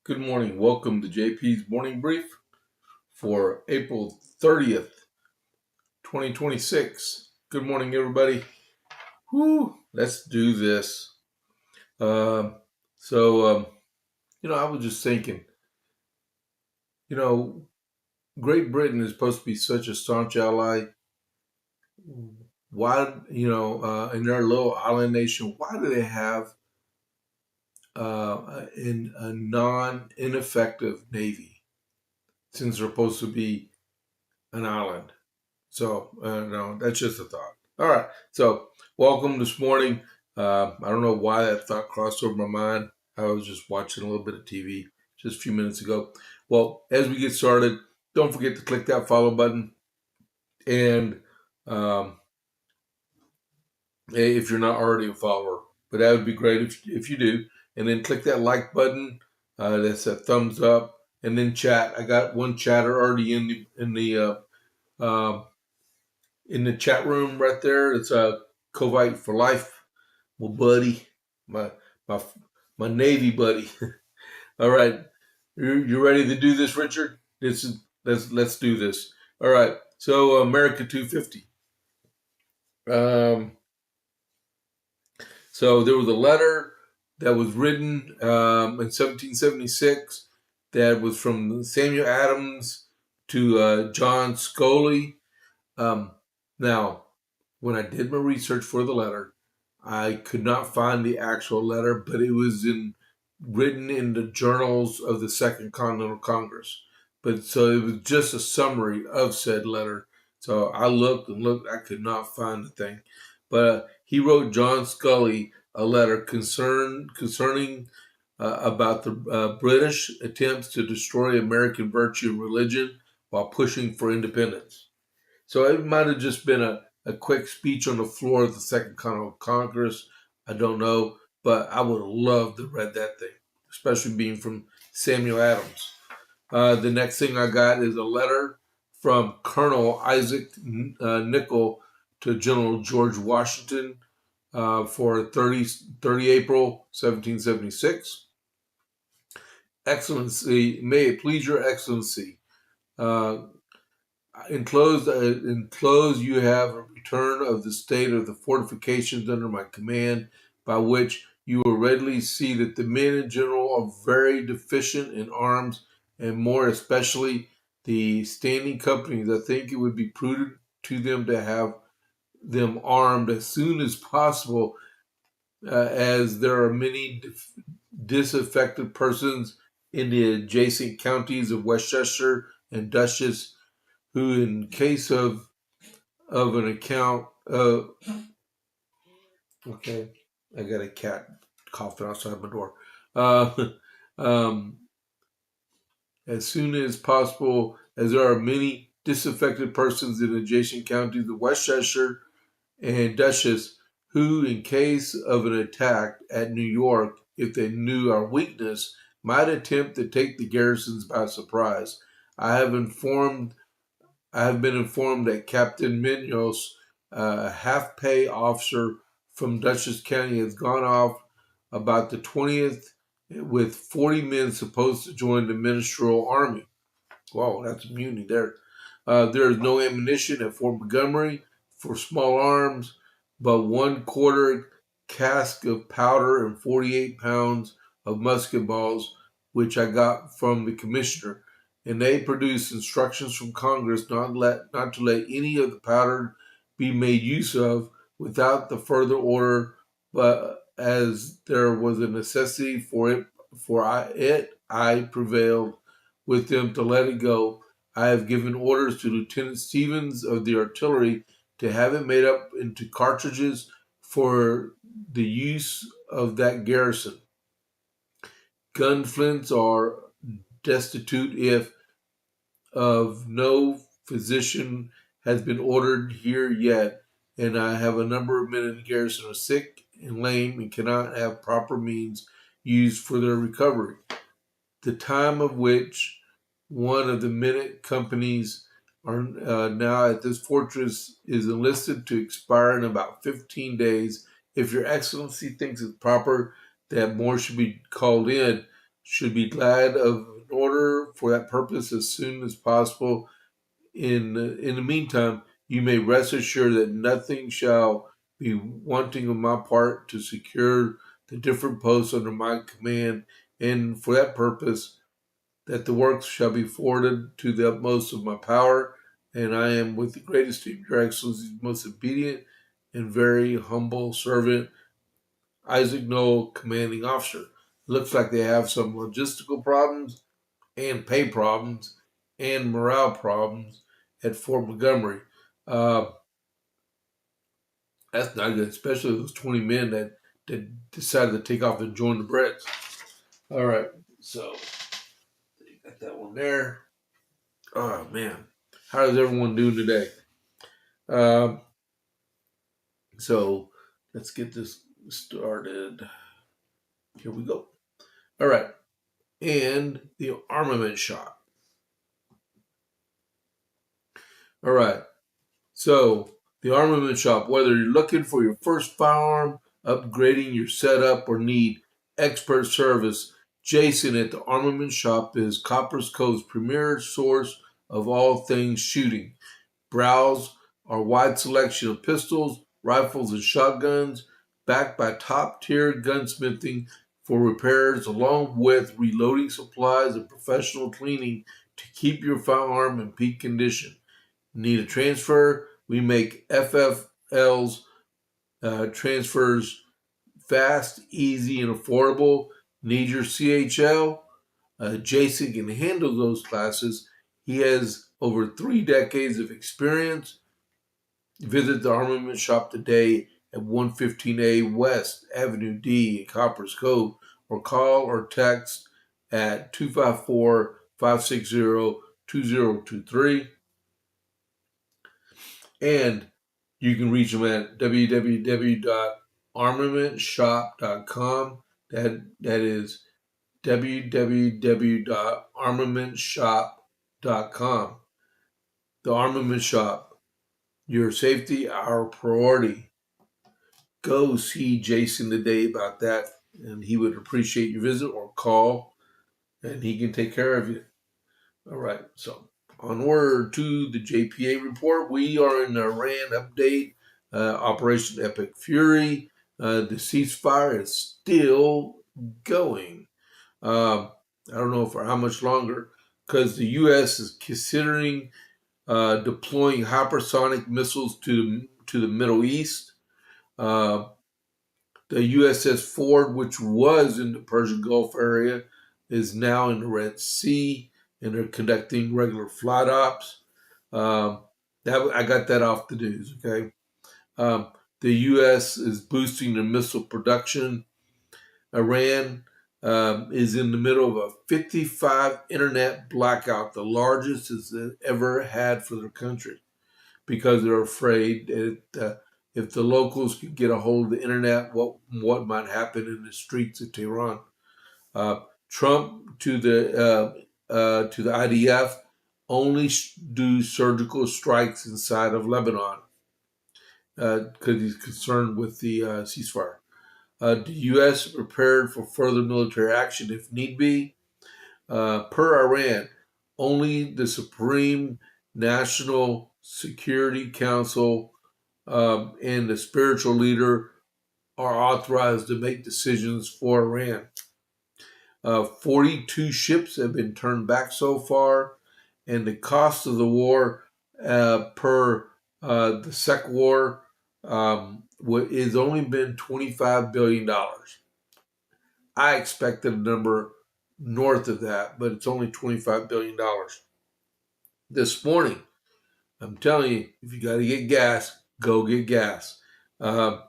Good morning. Welcome to JP's Morning Brief for April 30th, 2026. Good morning, everybody. Whoo, let's do this. Um, so, um, I was just thinking, you know, Great Britain is supposed to be such a staunch ally. Why, in their little island nation, why do they have a ineffective navy since they're supposed to be an island? So, no, that's just a thought. All right. So, welcome this morning. I don't know why that thought crossed over my mind. I was just watching a little bit of TV just a few minutes ago. Well, as we get started, don't forget to click that follow button. And um, if you're not already a follower, but that would be great if you do. And then click that like button. That's a thumbs up. And then chat. I got one chatter already uh, in the chat room right there. It's a Covite for life, my buddy, my my my Navy buddy. All right, you ready to do this, Richard? Let's do this. All right. So America 250. Um, so there was a letter that was written in 1776 that was from Samuel Adams to John Scully. Um, Now, when I did my research for the letter, I could not find the actual letter, but it was written in the journals of the Second Continental Congress. But so it was just a summary of said letter. So I looked and looked, I could not find the thing. But he wrote John Scully a letter concerning about the British attempts to destroy American virtue and religion while pushing for independence. So it might have just been a quick speech on the floor of the Second Continental Congress. I don't know, but I would have loved to read that thing, especially being from Samuel Adams. The next thing I got is a letter from Colonel Isaac Nichol to General George Washington for 30 April 1776. Excellency, may it please your excellency. Uh, enclosed, you have a return of the state of the fortifications under my command, by which you will readily see that the men in general are very deficient in arms, and more especially the standing companies. I think it would be prudent to them to have them armed as soon as possible, as there are many disaffected persons in the adjacent counties of Westchester and Dutchess who, in case of an account, okay, I got a cat coughing outside my door. Uh, um, as soon as possible, as there are many disaffected persons in adjacent counties of Westchester and Dutchess, who, in case of an attack at New York, if they knew our weakness, might attempt to take the garrisons by surprise. I have informed I have been informed that Captain Minos, a half-pay officer from Dutchess County, has gone off about the 20th with 40 men supposed to join the ministerial army. Wow, that's a mutiny there. There is no ammunition at Fort Montgomery for small arms, but 1/4 cask of powder and 48 pounds of musket balls, which I got from the commissioner. And they produced instructions from Congress not to let any of the powder be made use of without the further order, but as there was a necessity I prevailed with them to let it go. I have given orders to Lieutenant Stevens of the artillery to have it made up into cartridges for the use of that garrison. Gun flints are destitute if of no physician has been ordered here yet, and I have a number of men in the garrison who are sick and lame and cannot have proper means used for their recovery. The time of which one of the minute companies are now at this fortress is enlisted to expire in about 15 days. If your excellency thinks it's proper that more should be called in, should be glad of an order for that purpose as soon as possible. In the meantime, you may rest assured that nothing shall be wanting on my part to secure the different posts under my command, and for that purpose, that the works shall be forwarded to the utmost of my power. And I am, with the greatest esteem, Your Excellency's most obedient and very humble servant, Isaac Noel, commanding officer. Looks like they have some logistical problems and pay problems and morale problems at Fort Montgomery. Uh, that's not good, especially those 20 men that decided to take off and join the Brits. All right, so you got that one there. Oh, man. How is everyone doing today? Um, so let's get this started. Here we go. All right. And the armament shop. All right. So the armament shop, whether you're looking for your first firearm, upgrading your setup, or need expert service, Jason at the armament shop is Copper's Cove's premier source of all things shooting. Browse our wide selection of pistols, rifles, and shotguns, backed by top-tier gunsmithing for repairs, along with reloading supplies and professional cleaning to keep your firearm in peak condition. Need a transfer? We make FFL's transfers fast, easy, and affordable. Need your CHL? Jason can handle those classes. He has over 3 decades of experience. Visit the armament shop today at 115A West Avenue D in Coppers Cove, or call or text at 254-560-2023. And you can reach them at www.armamentshop.com. That is www.armamentshop.com. The Armament Shop. Your safety, our priority. Go see Jason today about that, and he would appreciate your visit, or call, and he can take care of you. All right, so onward to the JPA report. We are in the Iran update, Operation Epic Fury. The ceasefire is still going. I don't know for how much longer, because the U.S. is considering deploying hypersonic missiles to the Middle East. The USS Ford, which was in the Persian Gulf area, is now in the Red Sea, and they're conducting regular flight ops. I got that off the news. Okay, the U.S. is boosting their missile production. Iran is in the middle of a 55 internet blackout, the largest it's ever had for their country, because they're afraid that if the locals could get a hold of the internet, what might happen in the streets of Tehran. Trump to the IDF, only do surgical strikes inside of Lebanon because he's concerned with the ceasefire. The U.S. prepared for further military action if need be. Per Iran, only the Supreme National Security Council and the spiritual leader are authorized to make decisions for Iran. 42 ships have been turned back so far, and the cost of the war per the SEC war is only been $25 billion. I expected a number north of that, but it's only $25 billion. This morning, I'm telling you, if you got to get gas, go get gas. Brent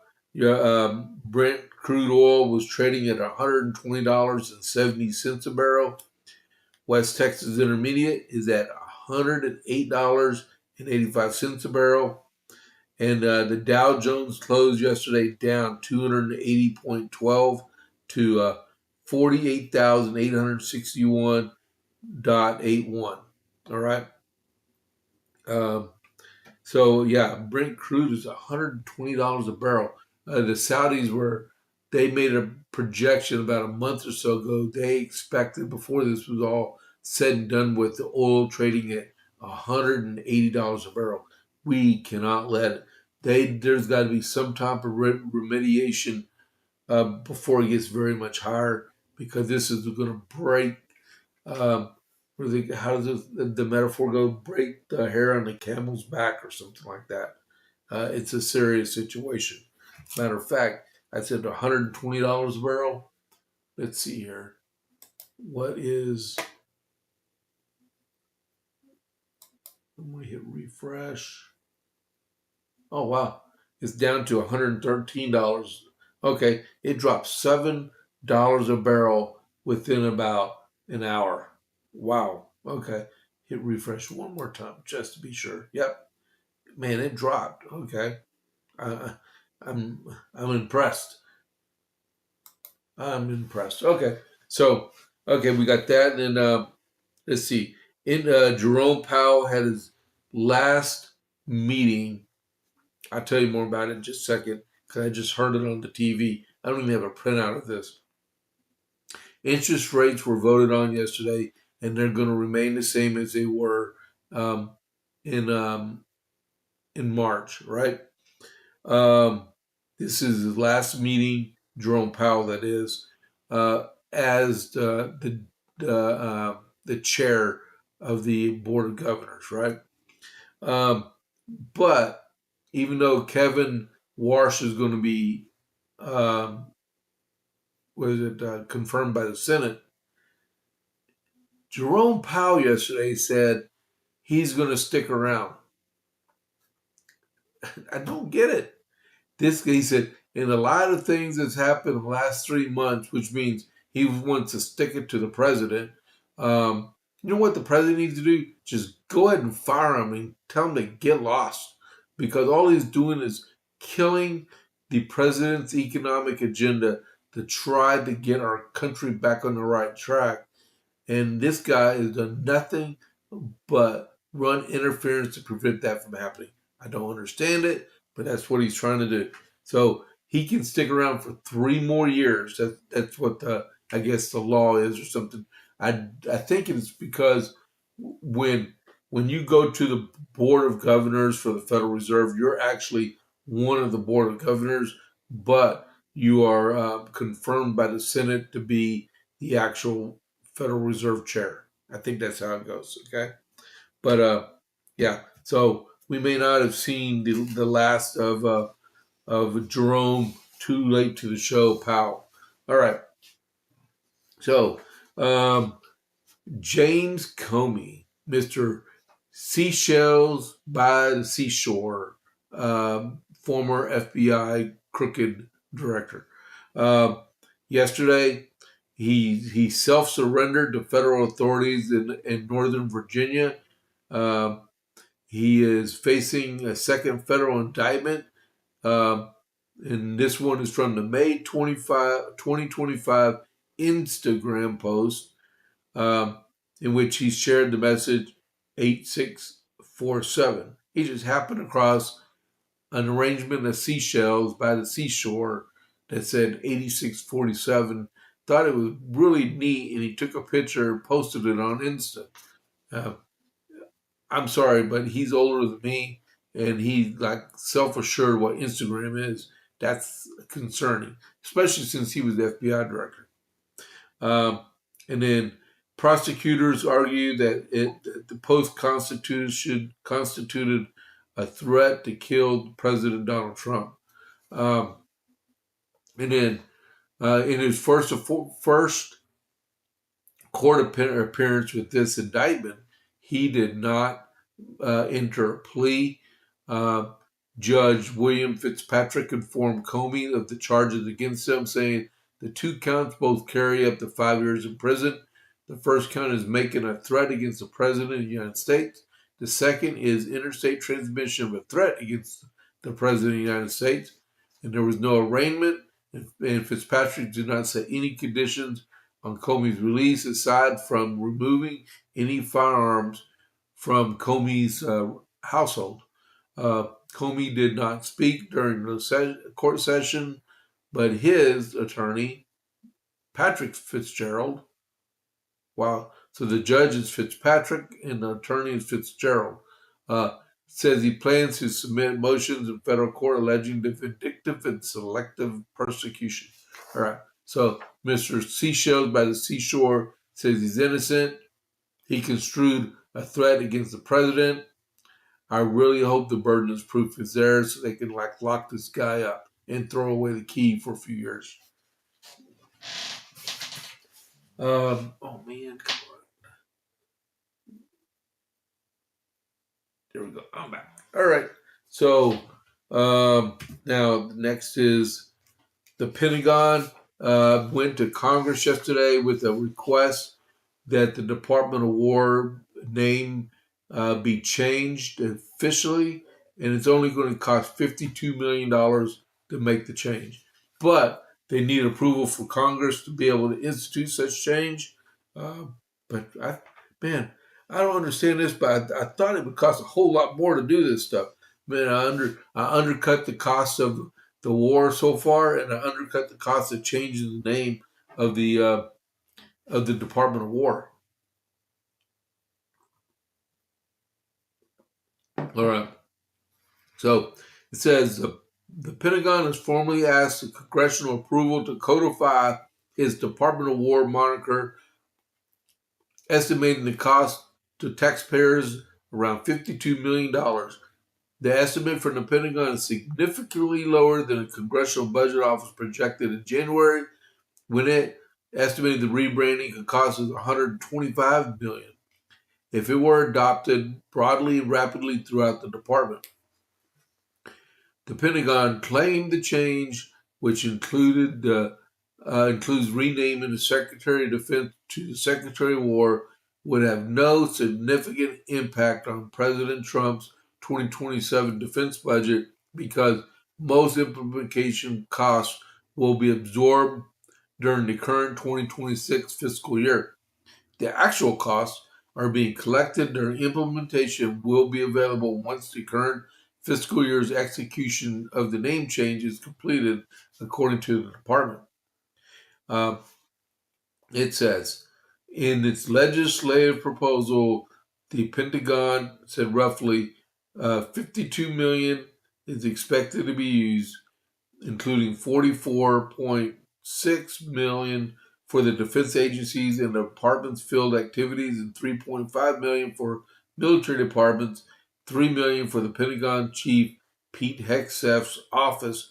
crude oil was trading at $120.70 a barrel. West Texas Intermediate is at $108.85 a barrel. And the Dow Jones closed yesterday down 280.12 to 48,861.81. All right. So yeah, Brent crude is $120 a barrel. The Saudis they made a projection about a month or so ago. They expected, before this was all said and done with, the oil trading at $180 a barrel. We cannot let it. There's got to be some type of remediation before it gets very much higher, because this is going to break. Um, how does the metaphor go? Break the hair on the camel's back or something like that. It's a serious situation. Matter of fact, I said $120 a barrel. Let's see here. What is? I'm going to hit refresh. Oh, wow. It's down to $113. Okay, it dropped $7 a barrel within about an hour. Wow. Okay. Hit refresh one more time just to be sure. Yep. Man, it dropped. Okay. Uh, I'm I'm impressed. I'm impressed. Okay. So, okay, we got that. And then let's see. Jerome Powell had his last meeting. I'll tell you more about it in just a second, because I just heard it on the TV. I don't even have a printout of this. Interest rates were voted on yesterday, and they're going to remain the same as they were um, in March, right? Um, this is his last meeting, Jerome Powell, that is, as the chair of the Board of Governors, right? Um, but even though Kevin Warsh is going to be confirmed by the Senate, Jerome Powell yesterday said he's going to stick around. I don't get it. He said, in a lot of things that's happened in the last 3 months, which means he wants to stick it to the president. You know what the president needs to do? Just go ahead and fire him and tell him to get lost, because all he's doing is killing the president's economic agenda to try to get our country back on the right track. And this guy has done nothing but run interference to prevent that from happening. I don't understand it, but that's what he's trying to do. So he can stick around for 3 more years. That's what I guess the law is or something. I think it's because when you go to the Board of Governors for the Federal Reserve, you're actually one of the Board of Governors, but you are confirmed by the Senate to be the actual Federal Reserve chair. I think that's how it goes. Okay, but yeah. So we may not have seen the last of Jerome, too late to the show, Powell. All right. So James Comey, Mr. Seashells by the Seashore, former FBI crooked director. Uh, Yesterday, he self-surrendered to federal authorities in Northern Virginia. Uh, he is facing a second federal indictment. Uh, and this one is from the May 2025 Instagram post, um, in which he shared the message 8647. He just happened across an arrangement of seashells by the seashore that said 8647. Thought it was really neat, and he took a picture and posted it on Insta. Uh, I'm sorry, but he's older than me, and he's like self-assured what Instagram is. That's concerning, especially since he was the FBI director. Um, and then prosecutors argue that the post constituted a threat to kill President Donald Trump. Um, and then in his first court appearance with this indictment, he did not enter a plea. Uh, Judge William Fitzpatrick informed Comey of the charges against him, saying the 2 counts both carry up to 5 years in prison. The first count is making a threat against the President of the United States. The second is interstate transmission of a threat against the President of the United States. And there was no arraignment, and Fitzpatrick did not set any conditions on Comey's release aside from removing any firearms from Comey's household. Comey did not speak during the court session, but his attorney, Patrick Fitzgerald, so the judge is Fitzpatrick and the attorney is Fitzgerald, says he plans to submit motions in federal court alleging the vindictive and selective persecution. All right. So Mr. Seashells by the seashore says he's innocent. He construed a threat against the president. I really hope the burden of proof is there so they can lock this guy up and throw away the key for a few years. Oh man, come on. There we go. I'm back. All right. So now next is the Pentagon went to Congress yesterday with a request that the Department of War name be changed officially, and it's only going to cost $52 million to make the change. But they need approval for Congress to be able to institute such change. But I don't understand this, but I thought it would cost a whole lot more to do this stuff. Man, I undercut the cost of the war so far, and I undercut the cost of changing the name of the Department of War. All right. So it says the Pentagon has formally asked the congressional approval to codify its Department of War moniker, estimating the cost to taxpayers around $52 million. The estimate from the Pentagon is significantly lower than the Congressional Budget Office projected in January, when it estimated the rebranding could cost us $125 million if it were adopted broadly and rapidly throughout the department. The Pentagon claimed the change, which includes renaming the Secretary of Defense to the Secretary of War, would have no significant impact on President Trump's 2027 defense budget because most implementation costs will be absorbed during the current 2026 fiscal year. The actual costs are being collected during implementation will be available once the current fiscal year's execution of the name change is completed, according to the department. It says, in its legislative proposal, the Pentagon said roughly $52 million is expected to be used, including $44.6 million for the defense agencies and the department's field activities, and $3.5 million for military departments, $3 million for the Pentagon Chief Pete Hegseth's office.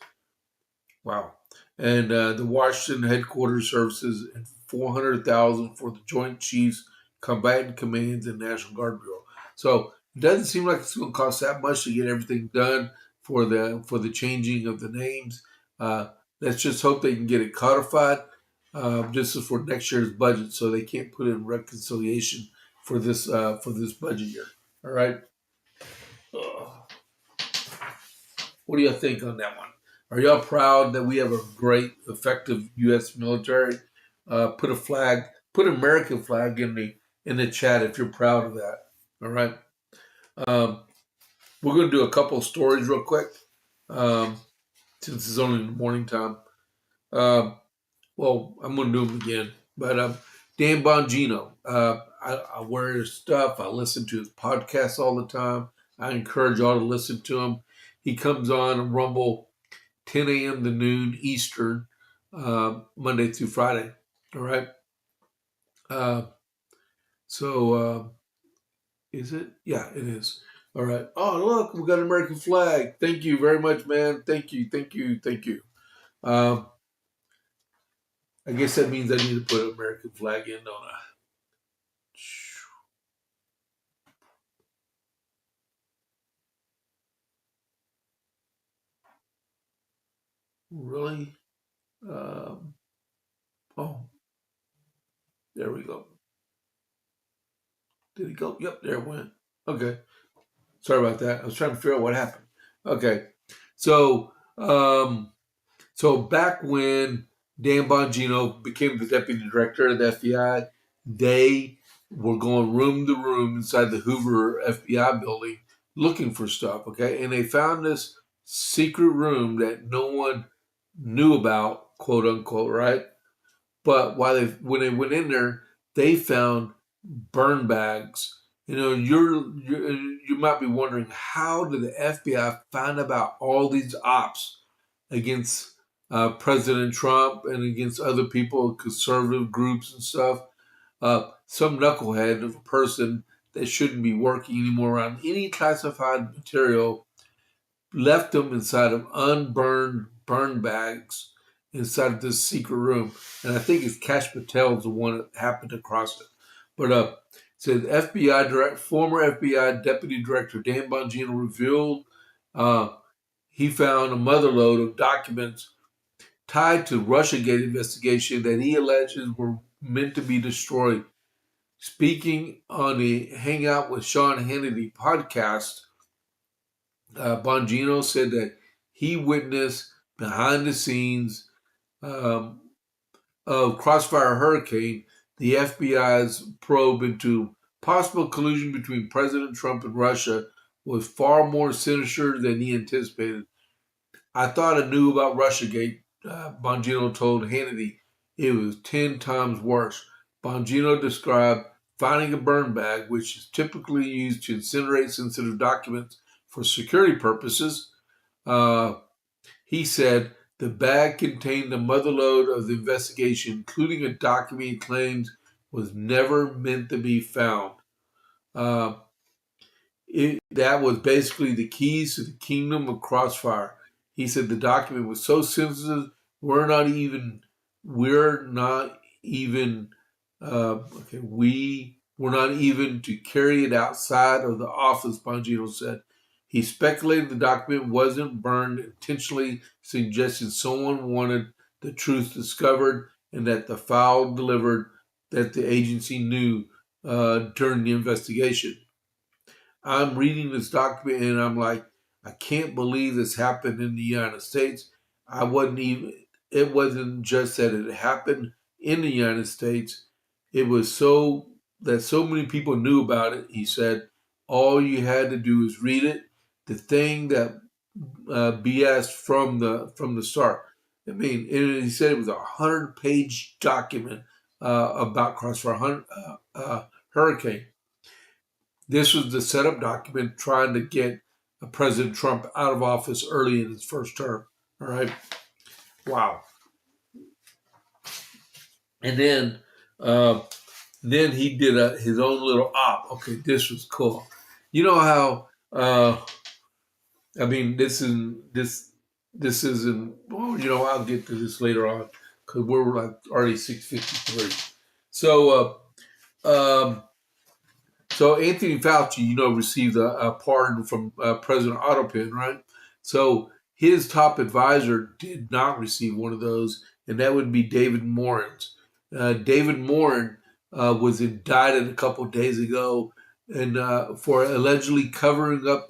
Wow. And the Washington headquarters services, and $400,000 for the Joint Chiefs Combatant Commands and National Guard Bureau. So it doesn't seem like it's going to cost that much to get everything done for the changing of the names. Let's just hope they can get it codified. This is for next year's budget, so they can't put in reconciliation for this budget year. All right. What do you think on that one? Are y'all proud that we have a great, effective U.S. military? Put an American flag in the chat if you're proud of that. All right. We're going to do a couple of stories real quick, since it's only in the morning time. Well, I'm going to do them again. But Dan Bongino, I wear his stuff. I listen to his podcasts all the time. I encourage y'all to listen to him. He comes on Rumble 10 a.m. to noon Eastern, Monday through Friday. All right. Is it? Yeah, it is. All right. Oh, look, we got an American flag. Thank you very much, man. Thank you. I guess that means I need to put an American flag in, don't I? Really? There we go. Did it go? Yep, there it went. Okay. Sorry about that. I was trying to figure out what happened. Okay. So back when Dan Bongino became the deputy director of the FBI, they were going room to room inside the Hoover FBI building looking for stuff, okay? And they found this secret room that no one knew about quote unquote, right? But when they went in there, they found burn bags. You might be wondering, how did the FBI find about all these ops against President Trump and against other people, conservative groups and stuff? Some knucklehead of a person that shouldn't be working anymore around any classified material left them inside of unburned burn bags inside of this secret room. And I think it's Cash Patel is the one that happened to cross it. But said former FBI Deputy Director Dan Bongino revealed uh, he found a motherload of documents tied to Russiagate investigation that he alleges were meant to be destroyed. Speaking on the Hangout with Sean Hannity podcast, Bongino said that he witnessed behind the scenes um, of Crossfire Hurricane, the FBI's probe into possible collusion between President Trump and Russia was far more sinister than he anticipated. I thought I knew about Russiagate, Bongino told Hannity. It was 10 times worse. Bongino described finding a burn bag, which is typically used to incinerate sensitive documents for security purposes. He said the bag contained the motherlode of the investigation, including a document he claims was never meant to be found. Uh, that was basically the keys to the kingdom of Crossfire. He said the document was so sensitive, we're not even to carry it outside of the office, Bongino said. He speculated the document wasn't burned intentionally, suggesting someone wanted the truth discovered and that the file delivered that the agency knew during the investigation. I'm reading this document and I'm like, I can't believe this happened in the United States. It wasn't just that it happened in the United States. It was so many people knew about it. He said, all you had to do is read it. The thing that BS from the start. I mean, he said it was a 100-page document about Crossfire Hurricane. This was the setup document trying to get President Trump out of office early in his first term. All right. Wow. And then he did his own little op. Okay, this was cool. You know how? I mean, this isn't. Well, I'll get to this later on because we're like already 6:53. So. So Anthony Fauci, received a pardon from President Ottopin, right? So his top advisor did not receive one of those, and that would be David Morins. David Morin was indicted a couple of days ago and for allegedly covering up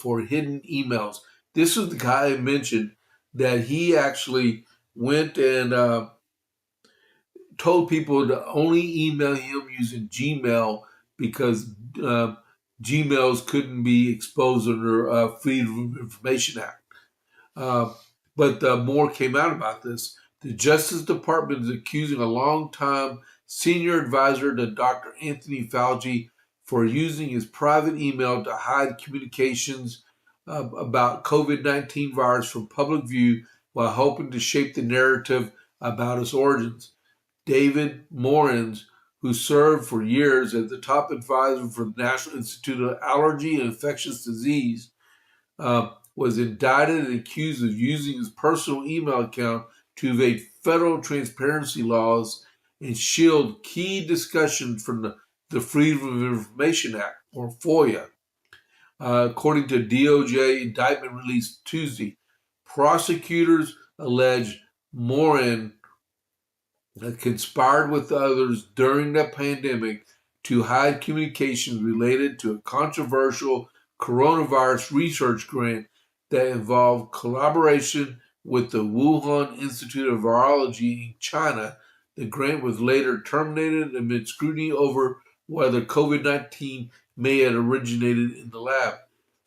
for hidden emails. This was the guy I mentioned that he actually went and told people to only email him using Gmail because Gmails couldn't be exposed under Freedom of Information Act. But more came out about this. The Justice Department is accusing a longtime senior advisor to Dr. Anthony Fauci for using his private email to hide communications about COVID-19 virus from public view while hoping to shape the narrative about its origins. David Morins, who served for years as the top advisor for the National Institute of Allergy and Infectious Disease, was indicted and accused of using his personal email account to evade federal transparency laws and shield key discussions from the Freedom of Information Act, or FOIA. According to DOJ indictment released Tuesday, prosecutors allege Morin conspired with others during the pandemic to hide communications related to a controversial coronavirus research grant that involved collaboration with the Wuhan Institute of Virology in China. The grant was later terminated amid scrutiny over whether COVID-19 may have originated in the lab.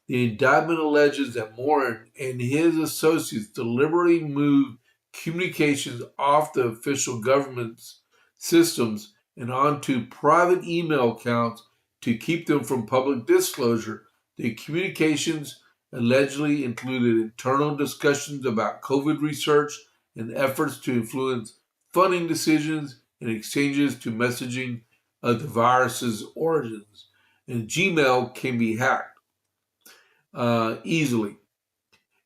The indictment alleges that Morin and his associates deliberately moved communications off the official government's systems and onto private email accounts to keep them from public disclosure. The communications allegedly included internal discussions about COVID research and efforts to influence funding decisions and exchanges to messaging of the virus's origins. And Gmail can be hacked easily.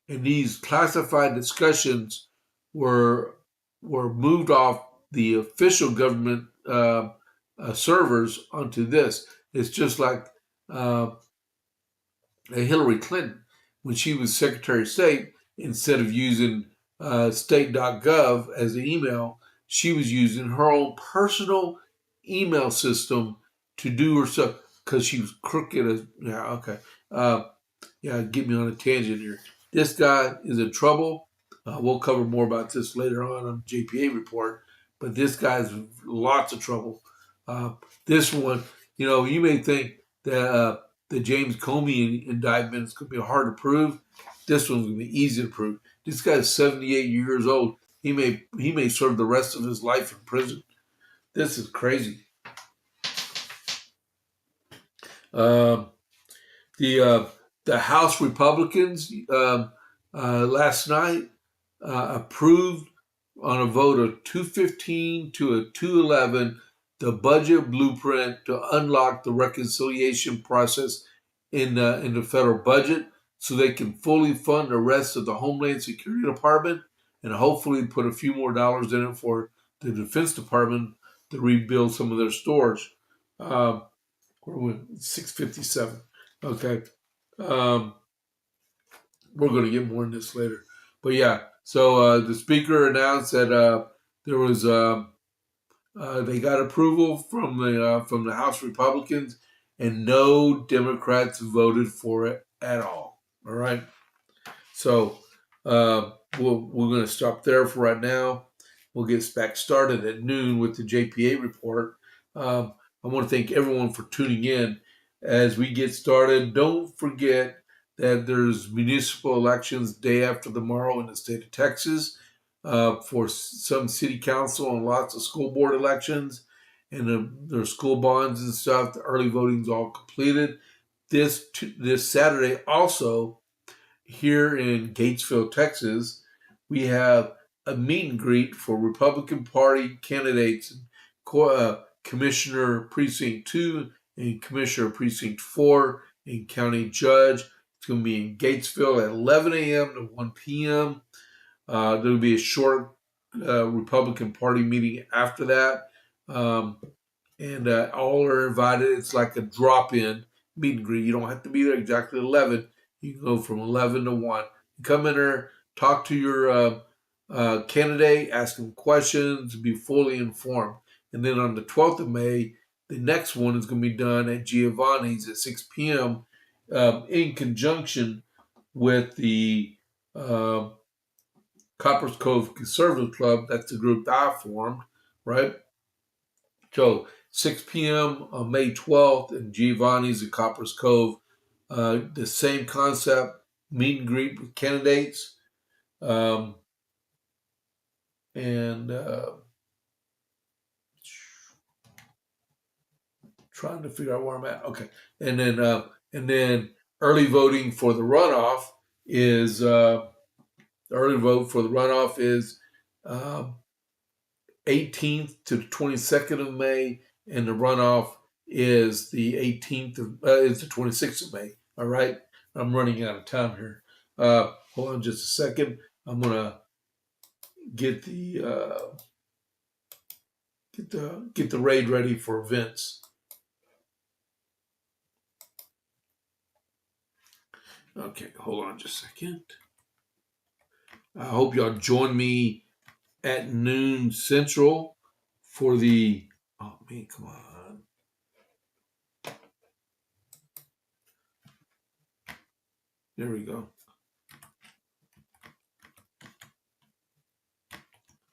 And these classified discussions were moved off the official government servers onto this. It's just like Hillary Clinton, when she was Secretary of State, instead of using state.gov as an email, she was using her own personal email system to do her stuff because she was crooked as, yeah, okay. Get me on a tangent here. This guy is in trouble. We'll cover more about this later on JPA report, but this guy's in lots of trouble. This one, you may think that the James Comey indictment is going to be hard to prove. This one's going to be easy to prove. This guy's 78 years old. He may serve the rest of his life in prison. This is crazy. The House Republicans last night approved on a vote of 215 to a 211 the budget blueprint to unlock the reconciliation process in the federal budget so they can fully fund the rest of the Homeland Security Department and hopefully put a few more dollars in it for the Defense Department to rebuild some of their stores. 657. Okay. We're going to get more on this later. But yeah, so the speaker announced that there was they got approval from the House Republicans, and no Democrats voted for it at all. All right. So we're going to stop there for right now. We'll get back started at noon with the JPA report. I want to thank everyone for tuning in. As we get started, don't forget that there's municipal elections day after tomorrow in the state of Texas for some city council and lots of school board elections. And there's school bonds and stuff. The early voting's all completed. This Saturday also, here in Gatesville, Texas, we have a meet and greet for Republican Party candidates, Commissioner Precinct 2 and Commissioner Precinct 4 and County Judge. It's going to be in Gatesville at 11 a.m. to 1 p.m. There will be a short Republican Party meeting after that. And all are invited. It's like a drop-in meet and greet. You don't have to be there exactly at 11. You can go from 11 to 1. You come in there, talk to your candidate, ask them questions, be fully informed. And then on the 12th of May, the next one is going to be done at Giovanni's at 6 p.m. In conjunction with the Coppers Cove Conservative Club. That's the group that I formed, right? So 6 p.m. on May 12th in Giovanni's at Coppers Cove. The same concept, meet and greet with candidates. Trying to figure out where I'm at. Okay. And then early voting for the runoff is the early vote for the runoff is 18th to the 22nd of May, and the runoff is the 18th of is the 26th of May. All right. I'm running out of time here. Hold on just a second. I'm gonna get the raid ready for Vince. Okay, hold on just a second. I hope y'all join me at noon Central for the. Oh man, come on. There we go.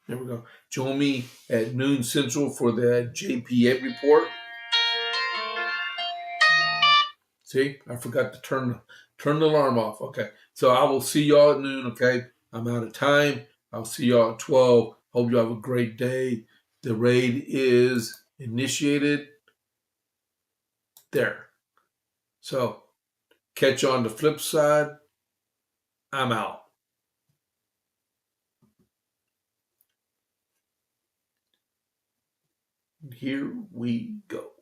There we go. Join me at noon Central for the JPA report. See, I forgot to turn the alarm off. Okay, so I will see y'all at noon. Okay, I'm out of time. I'll see y'all at 12. Hope you have a great day. The raid is initiated there. So catch you on the flip side. I'm out. Here we go.